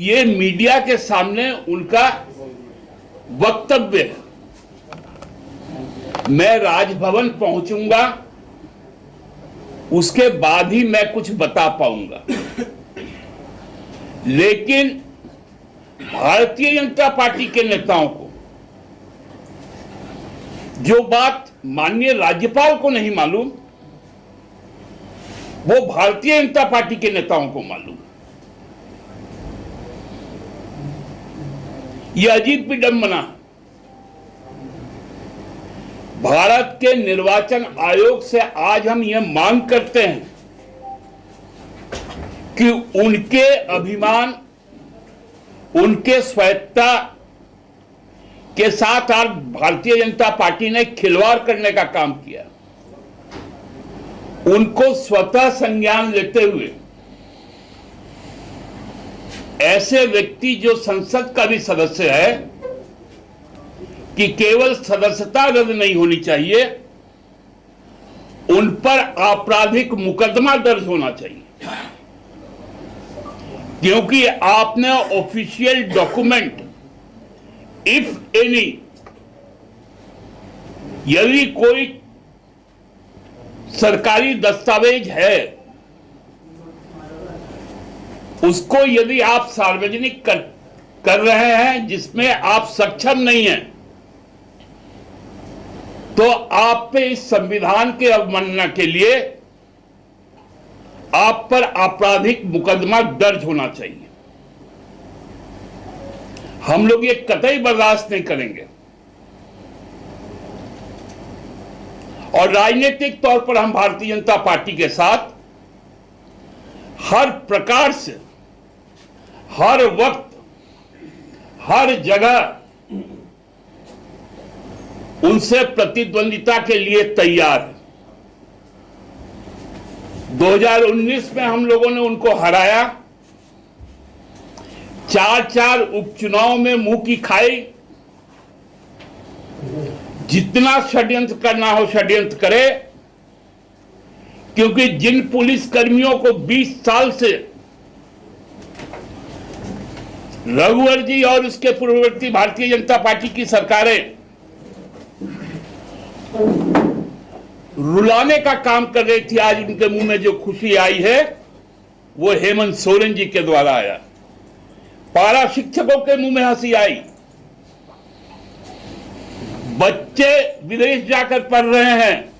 ये मीडिया के सामने उनका वक्तव्य है। मैं राजभवन पहुंचूंगा, उसके बाद ही मैं कुछ बता पाऊंगा। लेकिन भारतीय जनता पार्टी के नेताओं को जो बात माननीय राज्यपाल को नहीं मालूम, वो भारतीय जनता पार्टी के नेताओं को मालूम। यह अजीब विडंबना है। भारत के निर्वाचन आयोग से आज हम यह मांग करते हैं कि उनके अभिमान, उनके स्वायत्तता के साथ आज भारतीय जनता पार्टी ने खिलवाड़ करने का काम किया। उनको स्वतः संज्ञान लेते हुए ऐसे व्यक्ति जो संसद का भी सदस्य है कि केवल सदस्यता रद्द नहीं होनी चाहिए, उन पर आपराधिक मुकदमा दर्ज होना चाहिए, क्योंकि आपने ऑफिशियल डॉक्यूमेंट, इफ एनी, यदि कोई सरकारी दस्तावेज है, उसको यदि आप सार्वजनिक कर रहे हैं जिसमें आप सक्षम नहीं हैं, तो आप पे इस संविधान के अवमानना के लिए आप पर आपराधिक मुकदमा दर्ज होना चाहिए। हम लोग ये कतई बर्दाश्त नहीं करेंगे और राजनीतिक तौर पर हम भारतीय जनता पार्टी के साथ हर प्रकार से, हर वक्त, हर जगह उनसे प्रतिद्वंदिता के लिए तैयार है। 2019 में हम लोगों ने उनको हराया, 4 उपचुनाव में मुंह की खाई। जितना षड्यंत्र करना हो षड्यंत्र करे, क्योंकि जिन पुलिस कर्मियों को 20 साल से रघुवर जी और उसके पूर्ववर्ती भारतीय जनता पार्टी की सरकारें रुलाने का काम कर रही थी, आज इनके मुंह में जो खुशी आई है वो हेमंत सोरेन जी के द्वारा आया। पारा शिक्षकों के मुंह में हंसी आई। बच्चे विदेश जाकर पढ़ रहे हैं,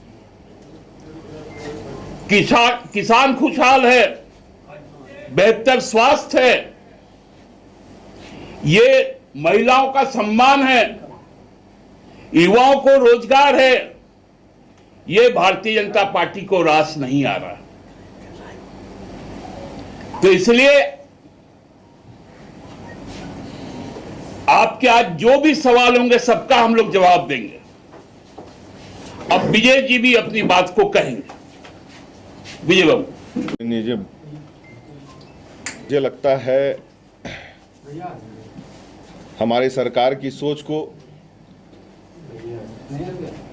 किसान खुशहाल है, बेहतर स्वास्थ्य है, ये महिलाओं का सम्मान है, युवाओं को रोजगार है। ये भारतीय जनता पार्टी को रास नहीं आ रहा। तो इसलिए आपके आज जो भी सवाल होंगे सबका हम लोग जवाब देंगे। अब विजय जी भी अपनी बात को कहेंगे। विजय बाबू। मुझे लगता है हमारी सरकार की सोच को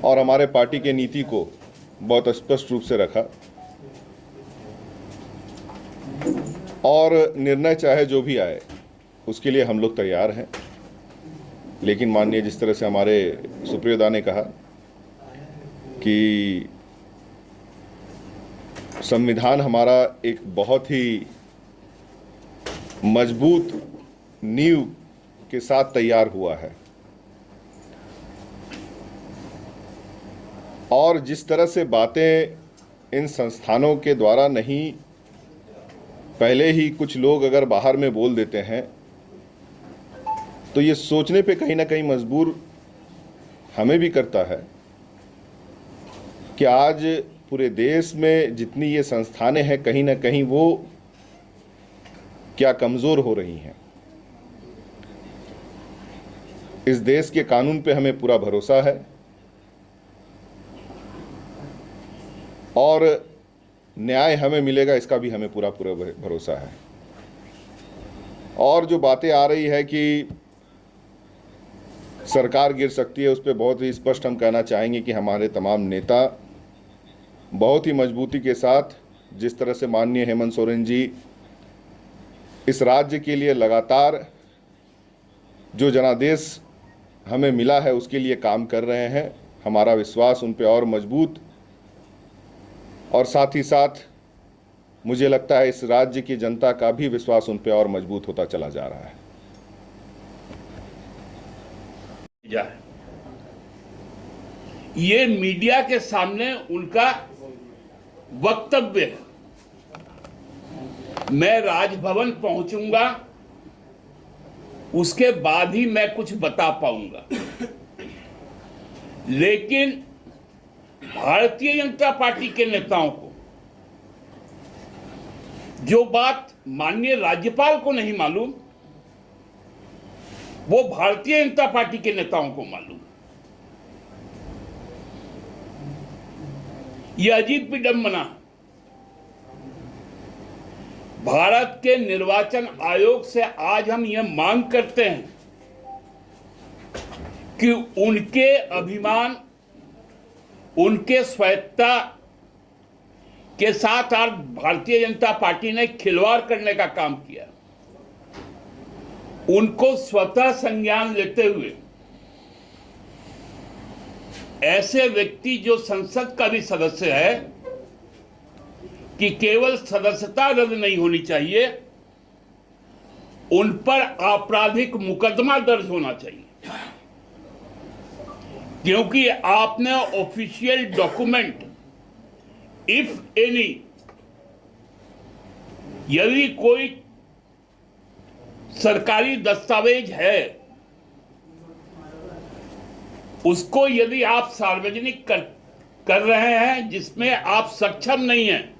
और हमारे पार्टी के नीति को बहुत स्पष्ट रूप से रखा और निर्णय चाहे जो भी आए उसके लिए हम लोग तैयार हैं। लेकिन माननीय जिस तरह से हमारे सुप्रियोदा ने कहा कि संविधान हमारा एक बहुत ही मजबूत नींव के साथ तैयार हुआ है और जिस तरह से बातें इन संस्थानों के द्वारा नहीं, पहले ही कुछ लोग अगर बाहर में बोल देते हैं तो ये सोचने पे कहीं ना कहीं मजबूर हमें भी करता है कि आज पूरे देश में जितनी ये संस्थानें हैं कहीं ना कहीं वो क्या कमज़ोर हो रही हैं। इस देश के कानून पे हमें पूरा भरोसा है और न्याय हमें मिलेगा इसका भी हमें पूरा भरोसा है। और जो बातें आ रही है कि सरकार गिर सकती है, उस पर बहुत ही स्पष्ट हम कहना चाहेंगे कि हमारे तमाम नेता बहुत ही मजबूती के साथ, जिस तरह से माननीय हेमंत सोरेन जी इस राज्य के लिए लगातार जो जनादेश हमें मिला है उसके लिए काम कर रहे हैं। हमारा विश्वास उन पे और मजबूत, और साथ ही साथ मुझे लगता है इस राज्य की जनता का भी विश्वास उन पे और मजबूत होता चला जा रहा है। ये मीडिया के सामने उनका वक्तव्य है। मैं राजभवन पहुंचूंगा, उसके बाद ही मैं कुछ बता पाऊंगा। लेकिन भारतीय जनता पार्टी के नेताओं को जो बात माननीय राज्यपाल को नहीं मालूम, वो भारतीय जनता पार्टी के नेताओं को मालूम। यह अजीब विडंबना है। भारत के निर्वाचन आयोग से आज हम यह मांग करते हैं कि उनके अभिमान, उनके स्वायत्तता के साथ आज भारतीय जनता पार्टी ने खिलवाड़ करने का काम किया। उनको स्वतः संज्ञान लेते हुए ऐसे व्यक्ति जो संसद का भी सदस्य है कि केवल सदस्यता रद्द नहीं होनी चाहिए, उन पर आपराधिक मुकदमा दर्ज होना चाहिए। क्योंकि आपने ऑफिशियल डॉक्यूमेंट, इफ एनी, यदि कोई सरकारी दस्तावेज है, उसको यदि आप सार्वजनिक कर रहे हैं जिसमें आप सक्षम नहीं हैं,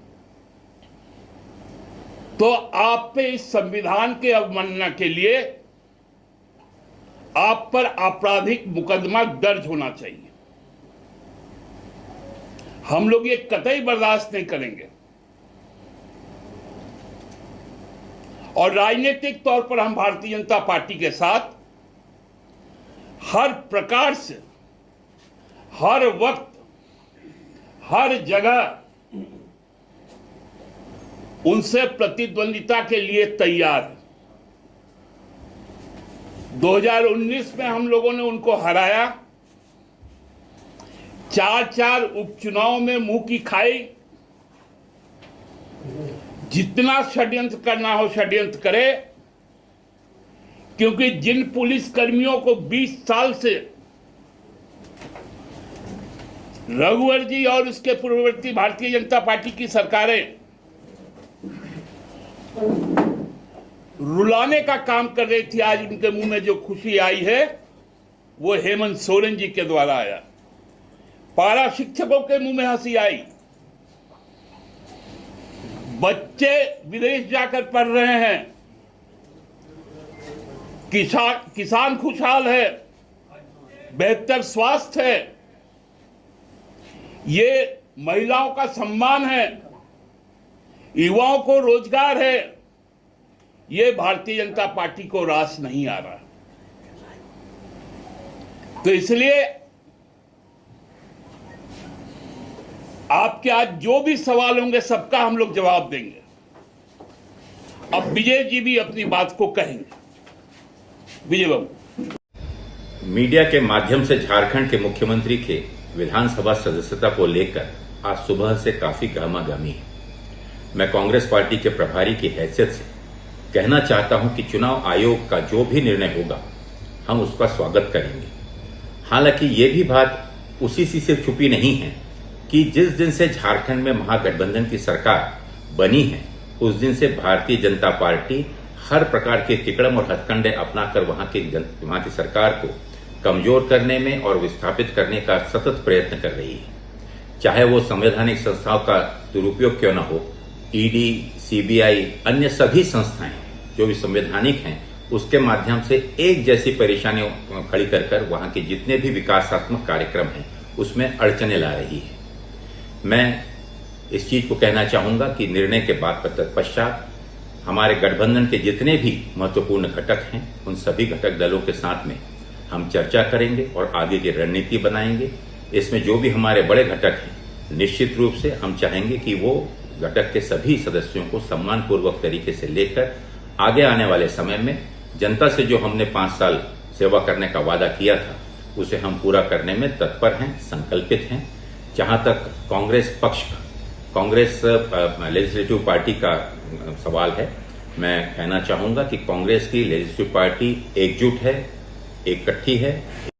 तो आप पे इस संविधान के अवमानना के लिए आप पर आपराधिक मुकदमा दर्ज होना चाहिए। हम लोग ये कतई बर्दाश्त नहीं करेंगे और राजनीतिक तौर पर हम भारतीय जनता पार्टी के साथ हर प्रकार से, हर वक्त, हर जगह उनसे प्रतिद्वंदिता के लिए तैयार है। 2019 में हम लोगों ने उनको हराया, 4 उपचुनाव में मुंह की खाई। जितना षड्यंत्र करना हो षड्यंत्र करे, क्योंकि जिन पुलिस कर्मियों को 20 साल से रघुवर जी और उसके पूर्ववर्ती भारतीय जनता पार्टी की सरकारें रुलाने का काम कर रही थी, आज उनके मुंह में जो खुशी आई है वो हेमंत सोरेन जी के द्वारा आया। पारा शिक्षकों के मुंह में हंसी आई, बच्चे विदेश जाकर पढ़ रहे हैं, किसान खुशहाल है, बेहतर स्वास्थ्य है, ये महिलाओं का सम्मान है, युवाओं को रोजगार है। ये भारतीय जनता पार्टी को रास नहीं आ रहा। तो इसलिए आपके आज जो भी सवाल होंगे सबका हम लोग जवाब देंगे। अब विजय जी भी अपनी बात को कहेंगे। विजय बाबू। मीडिया के माध्यम से झारखंड के मुख्यमंत्री के विधानसभा सदस्यता को लेकर आज सुबह से काफी गहमागहमी है। मैं कांग्रेस पार्टी के प्रभारी की हैसियत से कहना चाहता हूं कि चुनाव आयोग का जो भी निर्णय होगा हम उसका स्वागत करेंगे। हालांकि ये भी बात उसी से छुपी नहीं है कि जिस दिन से झारखंड में महागठबंधन की सरकार बनी है, उस दिन से भारतीय जनता पार्टी हर प्रकार के तिकड़म और हथकंडे अपनाकर वहां की सरकार को कमजोर करने में और विस्थापित करने का सतत प्रयत्न कर रही है। चाहे वो संवैधानिक संस्थाओं का दुरुपयोग क्यों न हो, ईडी, सीबीआई, अन्य सभी संस्थाएं जो भी संवैधानिक हैं, उसके माध्यम से एक जैसी परेशानियों खड़ी कर वहां के जितने भी विकासात्मक कार्यक्रम हैं उसमें अड़चने ला रही है। मैं इस चीज को कहना चाहूंगा कि निर्णय के बाद तत्पश्चात हमारे गठबंधन के जितने भी महत्वपूर्ण घटक हैं, उन सभी घटक दलों के साथ में हम चर्चा करेंगे और आगे की रणनीति बनाएंगे। इसमें जो भी हमारे बड़े घटक हैं, निश्चित रूप से हम चाहेंगे कि वो घटक के सभी सदस्यों को सम्मानपूर्वक तरीके से लेकर आगे आने वाले समय में जनता से जो हमने 5 साल सेवा करने का वादा किया था उसे हम पूरा करने में तत्पर हैं, संकल्पित हैं। जहां तक कांग्रेस लेजिस्लेटिव पार्टी का सवाल है, मैं कहना चाहूंगा कि कांग्रेस की लेजिस्लेटिव पार्टी एकजुट है, इकट्ठी है।